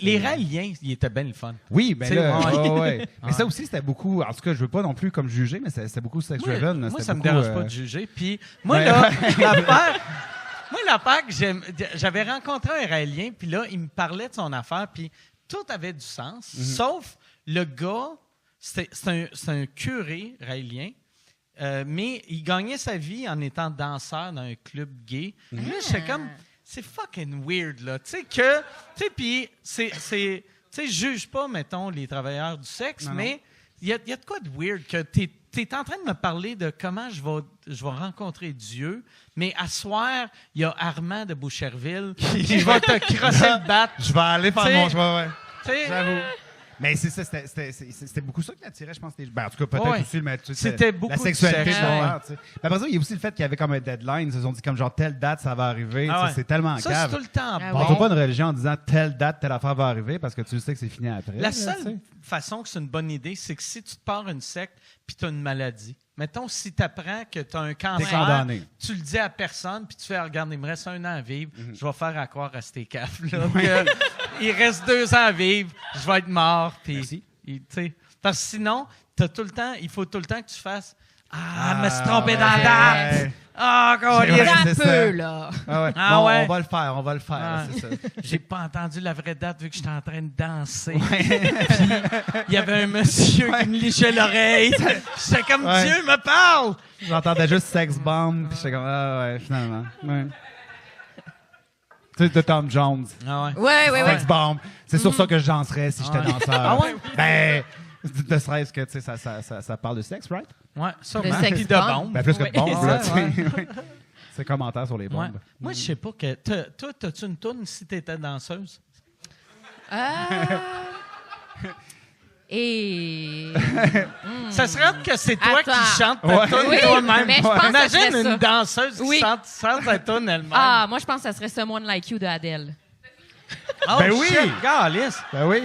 Les Raéliens, ils étaient bien le fun. Oui, ben là, ouais. Mais Ouais. ça aussi, c'était beaucoup... En tout cas, je veux pas non plus comme juger, mais c'était beaucoup sex-driven. Moi, C'était ça me beaucoup, dérange pas de juger. Puis, moi, Ouais. là, l'affaire que j'avais rencontré un Raélien, puis là, il me parlait de son affaire, puis tout avait du sens, sauf le gars, c'est un curé raélien, mais il gagnait sa vie en étant danseur dans un club gay. Puis là, j'étais comme... C'est fucking weird, là. Tu sais, puis tu sais, je juge pas, mettons, les travailleurs du sexe, mais il y a de quoi de weird que t'es en train de me parler de comment je vais rencontrer Dieu, mais à soir, il y a Armand de Boucherville qui va te crosser le bat. Je vais aller faire mon choix, ouais. Tu sais, J'avoue. Mais c'est ça, c'était beaucoup ça qui l'attirait, je pense. En tout cas, peut-être aussi, mais tu sais, c'était beaucoup la sexualité de sexe. de l'horreur, tu sais. Mais après ça, il y a aussi le fait qu'il y avait comme un deadline. Ils se sont dit comme genre telle date, ça va arriver. Ah Tu sais, ouais. c'est tellement Ça, cave. c'est tout le temps Ah bon. On ne pas une religion en disant telle date, telle affaire va arriver parce que tu sais que c'est fini après. La là, tu sais. seule façon que c'est une bonne idée, c'est que si tu te pars une secte puis tu as une maladie, mettons, si tu apprends que tu as un cancer, T'es condamné. tu le dis à personne puis tu fais « Regarde, il me reste 1 an à vivre, je vais faire à croire à ces caves-là que il reste 2 ans à vivre, je vais être mort. » Merci. Parce que sinon, il faut tout le temps que tu fasses « Ah, je me suis trompé dans la date! ouais. Ah, C'est câlisse! vrai. Un c'est peu, ça. là. Ah ouais. Ah Bon, ouais. on va le faire, Ah. c'est ça. J'ai pas entendu la vraie date vu que j'étais en train de danser. Puis, il y avait un monsieur qui me lichait l'oreille. J'étais comme Ouais. Dieu me parle! J'entendais juste Sex Bomb, puis j'étais comme ah ouais, finalement. Ouais. Tu sais, de Tom Jones. Ah ouais. Ouais. Sex Bomb. C'est sur ça que je danserais si j'étais Ouais. danseur. Ah ouais? Ben, ne serait-ce que, tu sais, ça parle de sexe, right? Ouais, sûrement. Le sexe Puis de bombe. bombe. Ben, plus que de bombes, Ouais, là, tu ouais. sais. Ouais. C'est commentaire sur les Ouais. bombes. Moi, je sais pas que. Toi, t'as-tu une toune si t'étais danseuse? Et... Ça serait que c'est toi Attends. qui chantes ta Ouais. toune Oui, toi-même. mais je pense que ça Imagine serait ça. une danseuse qui Oui. chante sa toune elle-même. Ah, moi, je pense que ça serait Someone Like You de Adele. Oh, Ben oui! shit, Calisse. Ben oui.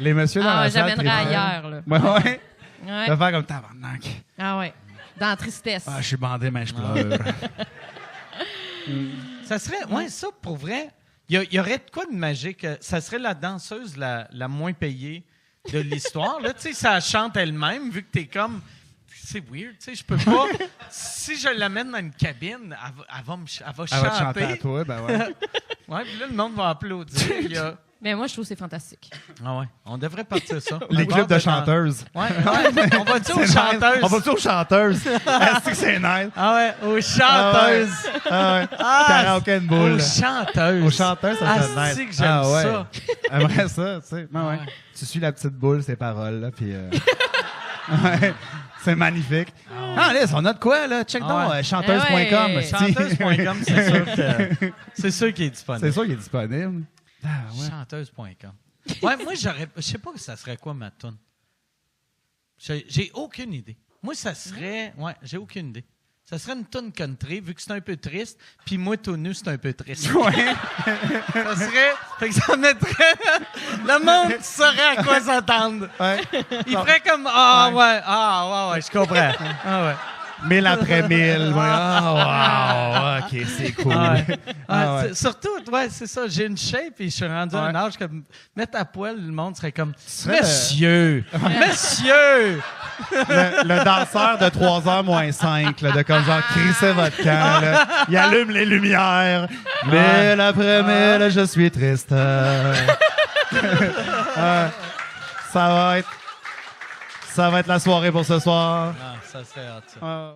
Les messieurs dans Ah, la salle. j'amènerais tripaient. ailleurs, là. Ouais, ouais. Ouais. De faire comme tabarnak. Ah ouais. Dans la tristesse. Ah, je suis bandé, mais je pleure. Ça serait. Ouais, ça, pour vrai. Il y aurait de quoi de magique. Ça serait la danseuse la moins payée de l'histoire. Là, tu sais, ça chante elle-même, vu que t'es comme. C'est weird, tu sais, je peux pas. Si je l'amène dans une cabine, elle va Elle va te chanter à chanter. toi, ben ouais. Ouais, puis là, le monde va applaudir. Il y a- Mais moi, je trouve que c'est fantastique. Ah ouais, on devrait partir ça. Les On clubs va de chanteuses. Ouais, ouais, on va dire aux C'est chanteuses. nice. On va dire aux chanteuses. Est-ce que c'est nice? Ah ouais, aux chanteuses. Ah ouais. Ah, Karaoke une boule. aux chanteuses. Aux chanteuses, ça serait Ah, nice. c'est que j'aime Ah ouais. ça. Aimerais ça, tu sais. Ouais, ouais. Ouais. Tu suis la petite boule, ses paroles, là, puis... ouais. C'est magnifique. Ah, Liz, on a de quoi, là? Check Ah donc, ouais. chanteuse.com. Ouais. Chanteuse.com, c'est sûr qu'il est disponible. C'est sûr qu'il est disponible. Ah, ouais. Chanteuse.com. Ouais, moi, je sais pas que ça serait quoi ma toune. J'ai aucune idée. Moi, ça serait... Ouais, j'ai aucune idée. Ça serait une toune country, vu que c'est un peu triste, puis moi, tout nu, c'est un peu triste. Ouais. Ça serait... Fait que ça mettrait... Le monde saurait à quoi s'attendre. Ouais. Il ferait comme... ouais, je comprends. Ah ouais. 1000 après 1000. Ouais. Ah, wow. OK, c'est cool. Ah ouais. Ah ouais. Surtout, ouais, c'est ça. J'ai une shape et je suis rendu à un âge que mettre à poil, le monde serait comme serais Monsieur! Monsieur! Le danseur de 3h moins 5, là, de comme genre crisser votre camp. Là. Il allume les lumières. 1000 après 1000, je suis triste. Ça va être la soirée pour ce soir. Ah, ça serait hot, ça. Ah.